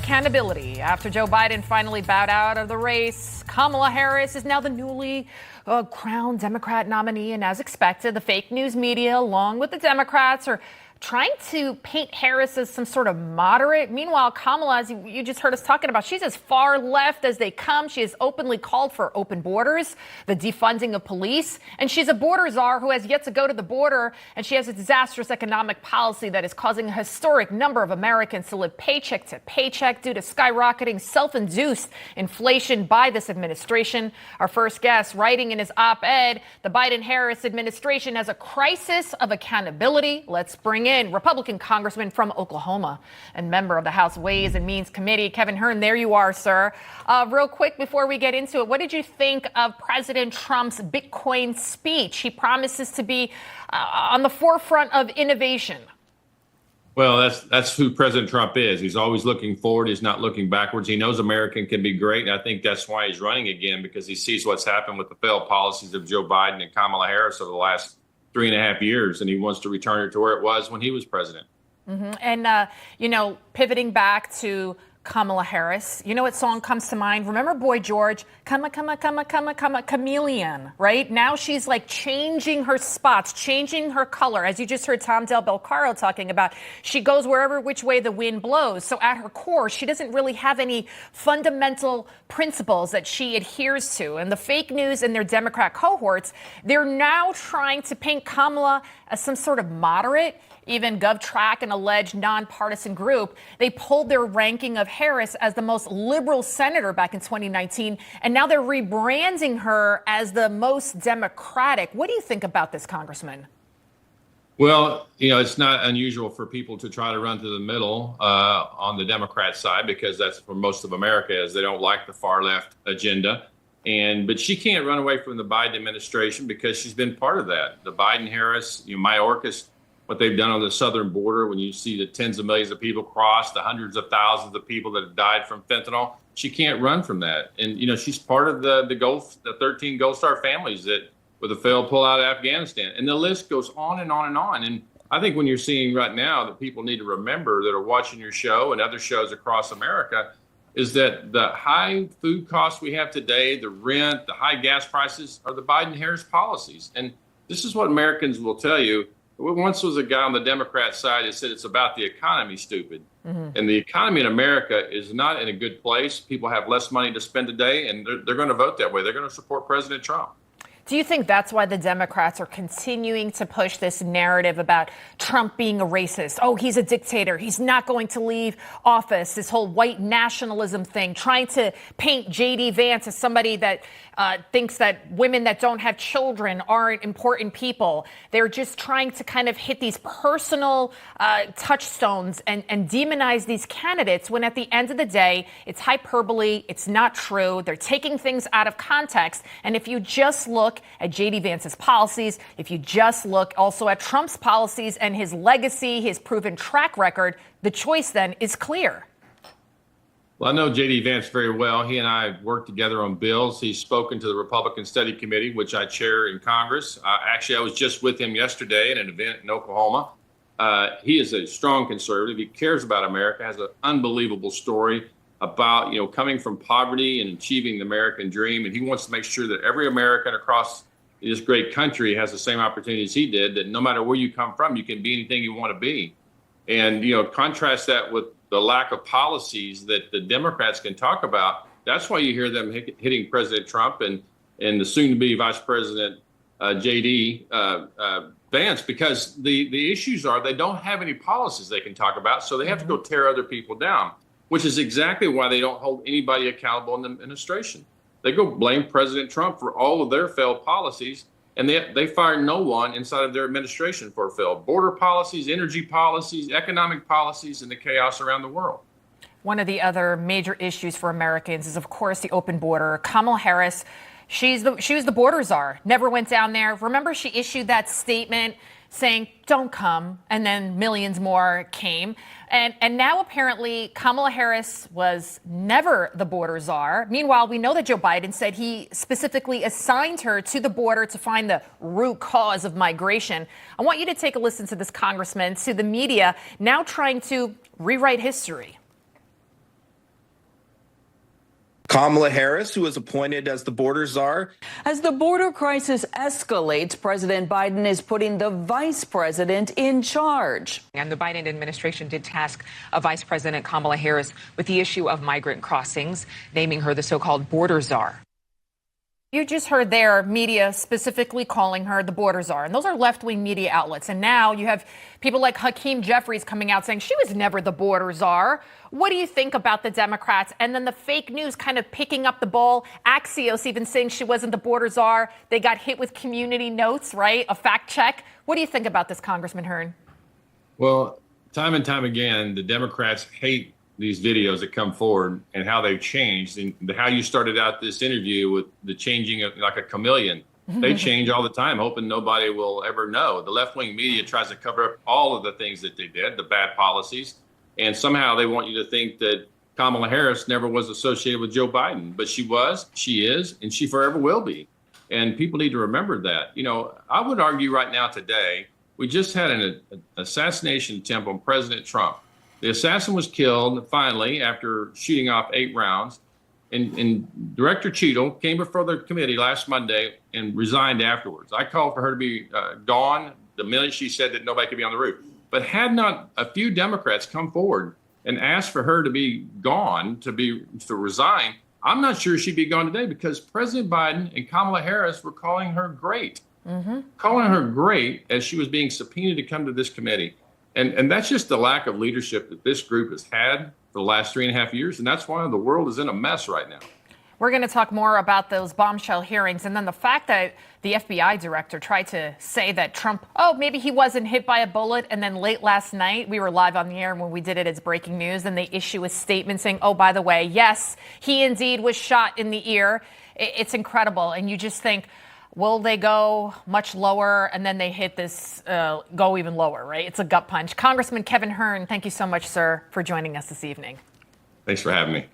accountability. After Joe Biden finally bowed out of the race, Kamala Harris is now the newly crowned Democrat nominee. And as expected, the fake news media, along with the Democrats, are trying to paint Harris as some sort of moderate. Meanwhile, Kamala, as you just heard us talking about, she's as far left as they come. She has openly called for open borders, the defunding of police, and she's a border czar who has yet to go to the border, and she has a disastrous economic policy that is causing a historic number of Americans to live paycheck to paycheck due to skyrocketing self-induced inflation by this administration. Our first guest, writing in his op-ed, the Biden-Harris administration has a crisis of accountability. Let's bring in Republican Congressman from Oklahoma and member of the House Ways and Means Committee, Kevin Hern. There you are, sir. Real quick, before we get into it, what did you think of President Trump's Bitcoin speech? He promises to be on the forefront of innovation. Well, that's who President Trump is. He's always looking forward. He's not looking backwards. He knows America can be great. And I think that's why he's running again, because he sees what's happened with the failed policies of Joe Biden and Kamala Harris over the last 3.5 years, and he wants to return it to where it was when he was president. Mm-hmm. And, pivoting back to Kamala Harris, you know what song comes to mind? Remember Boy George? Come, chameleon, right? Now she's like changing her spots, changing her color. As you just heard Tom Del Belcaro talking about, she goes wherever which way the wind blows. So at her core, she doesn't really have any fundamental principles that she adheres to. And the fake news and their Democrat cohorts, they're now trying to paint Kamala as some sort of moderate. Even GovTrack, an alleged nonpartisan group, they pulled their ranking of Harris as the most liberal senator back in 2019, and now they're rebranding her as the most Democratic. What do you think about this, Congressman? Well, it's not unusual for people to try to run to the middle on the Democrat side, because that's where most of America is. They don't like the far left agenda. But she can't run away from the Biden administration because she's been part of that. The Biden-Harris, Mayorkas, what they've done on the southern border, when you see the tens of millions of people cross, the hundreds of thousands of people that have died from fentanyl, she can't run from that. And, she's part of the 13 Gold Star families that with a failed pullout of Afghanistan. And the list goes on and on and on. And I think when you're seeing right now that people need to remember that are watching your show and other shows across America is that the high food costs we have today, the rent, the high gas prices are the Biden-Harris policies. And this is what Americans will tell you. Once was a guy on the Democrat side that said it's about the economy, stupid. Mm-hmm. And the economy in America is not in a good place. People have less money to spend today, and they're going to vote that way. They're going to support President Trump. Do you think that's why the Democrats are continuing to push this narrative about Trump being a racist? Oh, he's a dictator. He's not going to leave office. This whole white nationalism thing, trying to paint J.D. Vance as somebody that thinks that women that don't have children aren't important people. They're just trying to kind of hit these personal touchstones and demonize these candidates when at the end of the day, it's hyperbole. It's not true. They're taking things out of context. And if you just look at J.D. Vance's policies, if you just look also at Trump's policies and his legacy, his proven track record, the choice then is clear. Well, I know J.D. Vance very well. He and I worked together on bills. He's spoken to the Republican Study Committee, which I chair in Congress. Actually, I was just with him yesterday at an event in Oklahoma. He is a strong conservative. He cares about America, has an unbelievable story about, coming from poverty and achieving the American dream. And he wants to make sure that every American across this great country has the same opportunities he did, that no matter where you come from, you can be anything you want to be. And, contrast that with the lack of policies that the Democrats can talk about. That's why you hear them hitting President Trump and the soon-to-be Vice President J.D. Vance, because the issues are they don't have any policies they can talk about, so they have to go tear other people down, which is exactly why they don't hold anybody accountable in the administration. They go blame President Trump for all of their failed policies, and they fire no one inside of their administration for failed border policies, energy policies, economic policies, and the chaos around the world. One of the other major issues for Americans is, of course, the open border. Kamala Harris, she was the border czar, never went down there. Remember, she issued that statement saying, don't come, and then millions more came. And now apparently Kamala Harris was never the border czar. Meanwhile, we know that Joe Biden said he specifically assigned her to the border to find the root cause of migration. I want you to take a listen to this congressman, to the media, now trying to rewrite history. Kamala Harris, who was appointed as the border czar. As the border crisis escalates, President Biden is putting the vice president in charge. And the Biden administration did task Vice President Kamala Harris with the issue of migrant crossings, naming her the so-called border czar. You just heard their media specifically calling her the border czar. And those are left-wing media outlets. And now you have people like Hakeem Jeffries coming out saying she was never the border czar. What do you think about the Democrats? And then the fake news kind of picking up the ball. Axios even saying she wasn't the border czar. They got hit with community notes, right? A fact check. What do you think about this, Congressman Hern? Well, time and time again, the Democrats hate these videos that come forward and how they've changed, and how you started out this interview with the changing of like a chameleon. They change all the time, hoping nobody will ever know. The left-wing media tries to cover up all of the things that they did, the bad policies, and somehow they want you to think that Kamala Harris never was associated with Joe Biden, but she was, she is, and she forever will be. And people need to remember that. You know, I would argue right now today, we just had an assassination attempt on President Trump. The assassin was killed finally after shooting off 8 rounds. And Director Cheadle came before the committee last Monday and resigned afterwards. I called for her to be gone the minute she said that nobody could be on the roof. But had not a few Democrats come forward and asked for her to be gone, to resign, I'm not sure she'd be gone today, because President Biden and Kamala Harris were calling her great. Calling her great as she was being subpoenaed to come to this committee. And that's just the lack of leadership that this group has had for the last 3.5 years. And that's why the world is in a mess right now. We're going to talk more about those bombshell hearings. And then the fact that the FBI director tried to say that Trump, maybe he wasn't hit by a bullet. And then late last night, we were live on the air when we did it as breaking news. And they issue a statement saying, oh, by the way, yes, he indeed was shot in the ear. It's incredible. And you just think, will they go much lower? And then they hit this, go even lower, right? It's a gut punch. Congressman Kevin Hern, thank you so much, sir, for joining us this evening. Thanks for having me.